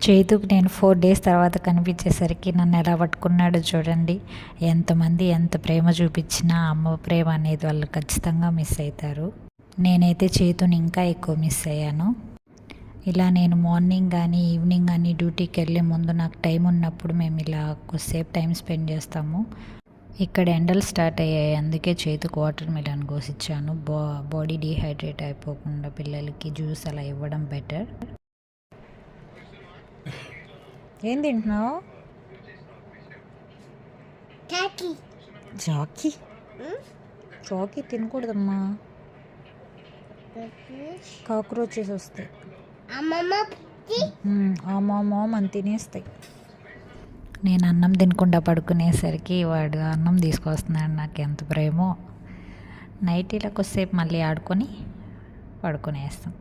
చేతుకు నేను 4 డేస్ తర్వాత కనిపించేసరికి నన్ను ఎలా పట్టుకున్నాడో చూడండి. ఎంతమంది ఎంత ప్రేమ చూపించినా అమ్మ ప్రేమ అనేది వాళ్ళు ఖచ్చితంగా మిస్ అవుతారు. నేనైతే చేతుని ఇంకా ఎక్కువ మిస్ అయ్యాను. ఇలా నేను మార్నింగ్ కానీ ఈవినింగ్ కానీ డ్యూటీకి వెళ్ళే ముందు నాకు టైం ఉన్నప్పుడు మేము ఇలా కొద్దిసేపు టైం స్పెండ్ చేస్తాము. ఇక్కడ ఎండలు స్టార్ట్ అయ్యాయి, అందుకే చేతుకు వాటర్ మిలన్ కోసిచ్చాను. బాడీ డీహైడ్రేట్ అయిపోకుండా పిల్లలకి జ్యూస్ అలా ఇవ్వడం బెటర్. ఏం తింటున్నావు? చాకీ చాకీ తినకూడదమ్మా, కాక్రోచెస్ వస్తాయి. అమ్మమ్మ అని తినేస్తాయి. నేను అన్నం తినకుండా పడుకునేసరికి వాడు అన్నం తీసుకొస్తున్నాడు. నాకు ఎంత ప్రేమో. నైట్ ఇలా కొద్దిసేపు మళ్ళీ ఆడుకొని పడుకునేస్తాం.